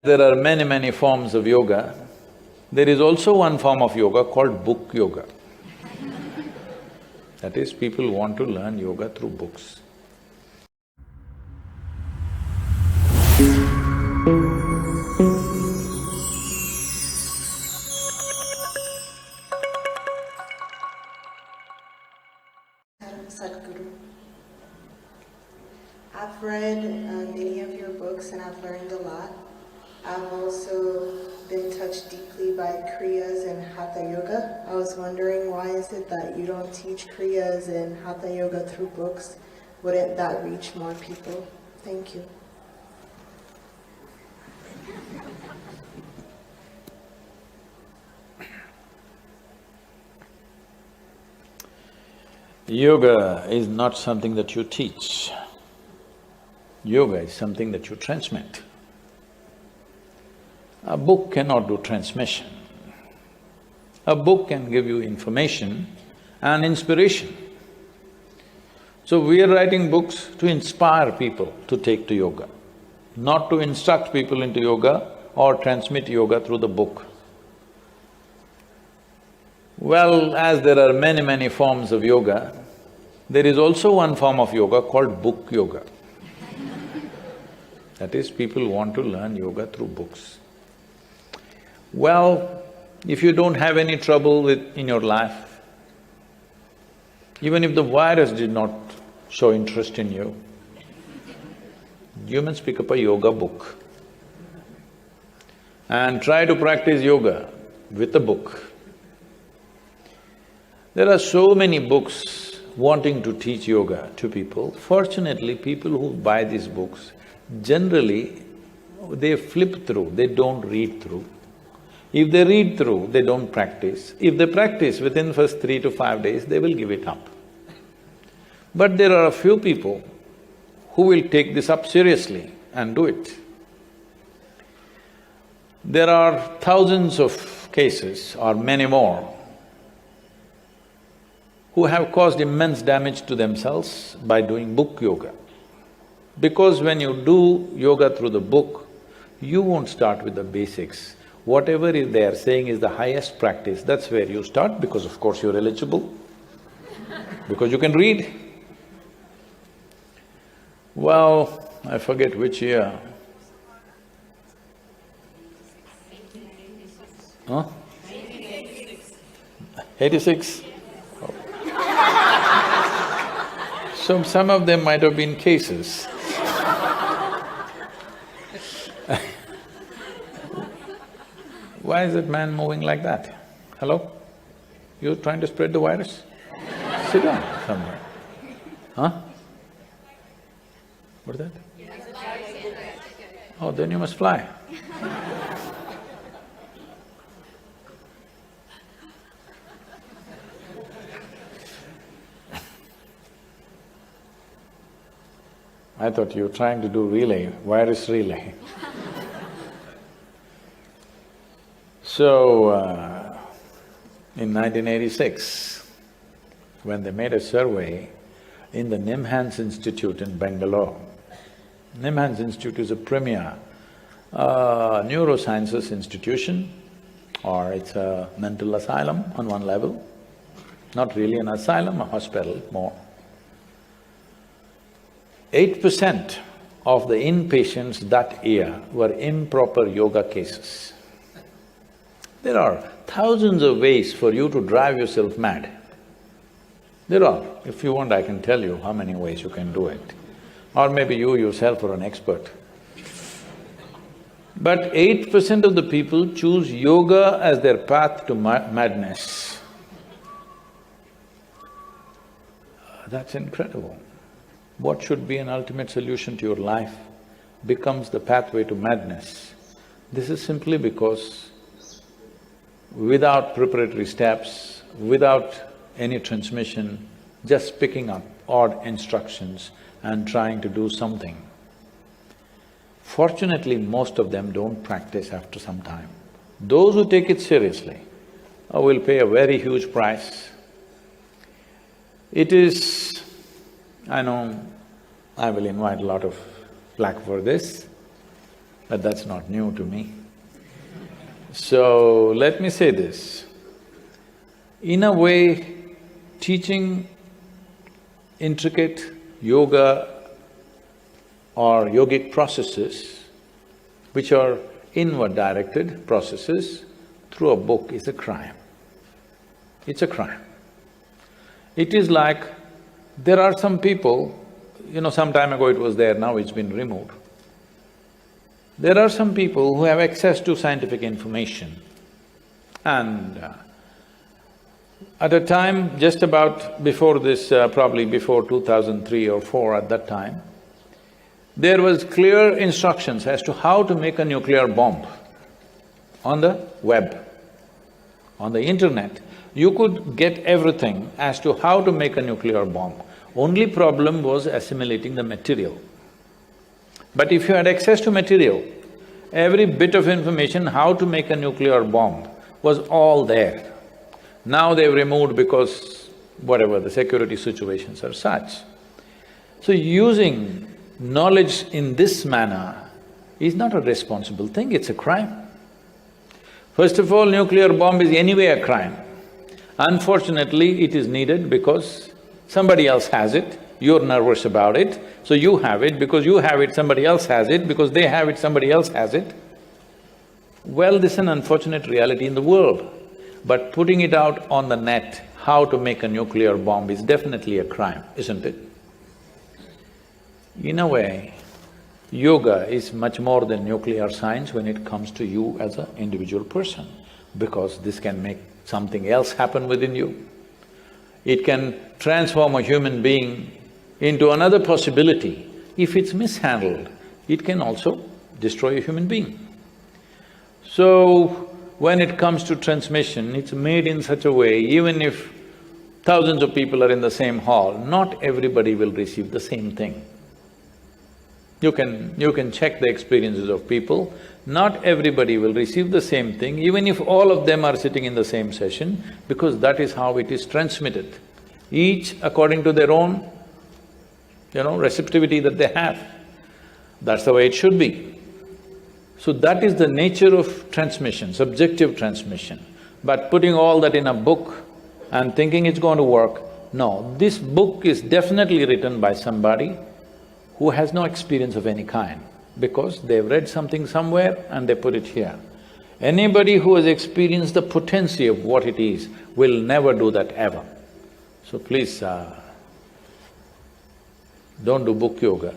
There are many, many forms of yoga. There is also one form of yoga called book yoga. That is, people want to learn yoga through books. Sadhguru. I've read many of your books and I've learned a lot. I've also been touched deeply by Kriyas and Hatha Yoga. I was wondering, why is it that you don't teach Kriyas and Hatha Yoga through books? Wouldn't that reach more people? Thank you. Yoga is not something that you teach. Yoga is something that you transmit. A book cannot do transmission. A book can give you information and inspiration. So we are writing books to inspire people to take to yoga, not to instruct people into yoga or transmit yoga through the book. Well, as there are many, many forms of yoga, there is also one form of yoga called book yoga. That is, people want to learn yoga through books. Well, if you don't have any trouble in your life, even if the virus did not show interest in you, you must pick up a yoga book and try to practice yoga with a book. There are so many books wanting to teach yoga to people. Fortunately, people who buy these books, generally, they flip through, they don't read through. If they read through, they don't practice. If they practice within first 3 to 5 days, they will give it up. But there are a few people who will take this up seriously and do it. There are thousands of cases, or many more, who have caused immense damage to themselves by doing book yoga. Because when you do yoga through the book, you won't start with the basics. Whatever they are saying is the highest practice, that's where you start, because of course you're eligible, because you can read. Well, I forget which year. 86? Oh. So some of them might have been cases. Why is that man moving like that? Hello? You're trying to spread the virus? Sit down somewhere. Huh? What is that? Oh, then you must fly. I thought you were trying to do relay, virus relay. So, in 1986, when they made a survey in the Nimhans Institute in Bangalore, Nimhans Institute is a premier neurosciences institution, or it's a mental asylum on one level, not really an asylum, a hospital more. 8% of the inpatients that year were improper yoga cases. There are thousands of ways for you to drive yourself mad. There are. If you want, I can tell you how many ways you can do it. Or maybe you yourself are an expert. But 8% of the people choose yoga as their path to madness. That's incredible. What should be an ultimate solution to your life becomes the pathway to madness. This is simply because without preparatory steps, without any transmission, just picking up odd instructions and trying to do something. Fortunately, most of them don't practice after some time. Those who take it seriously will pay a very huge price. It is… I know I will invite a lot of flack for this. but that's not new to me. So, let me say this. In a way, teaching intricate yoga or yogic processes, which are inward-directed processes, through a book is a crime. It's a crime. It is like, there are some people, some time ago it was there, now it's been removed. There are some people who have access to scientific information, and at a time just about before this, probably before 2003 or 4 at that time, there was clear instructions as to how to make a nuclear bomb on the web, on the internet. You could get everything as to how to make a nuclear bomb. Only problem was assimilating the material. But if you had access to material, every bit of information how to make a nuclear bomb was all there. Now they've removed because whatever, the security situations are such. So using knowledge in this manner is not a responsible thing, it's a crime. First of all, nuclear bomb is anyway a crime. Unfortunately, it is needed because somebody else has it, you're nervous about it, so you have it, because you have it, somebody else has it, because they have it, somebody else has it. Well, this is an unfortunate reality in the world, but putting it out on the net, how to make a nuclear bomb is definitely a crime, isn't it? In a way, yoga is much more than nuclear science when it comes to you as an individual person, because this can make something else happen within you. It can transform a human being into another possibility. If it's mishandled, it can also destroy a human being. So, when it comes to transmission, it's made in such a way, even if thousands of people are in the same hall, not everybody will receive the same thing. You can check the experiences of people, not everybody will receive the same thing, even if all of them are sitting in the same session, because that is how it is transmitted. Each according to their own, receptivity that they have. That's the way it should be. So that is the nature of transmission, subjective transmission. But putting all that in a book and thinking it's going to work, no, this book is definitely written by somebody who has no experience of any kind, because they've read something somewhere and they put it here. Anybody who has experienced the potency of what it is will never do that ever. So please, don't do book yoga.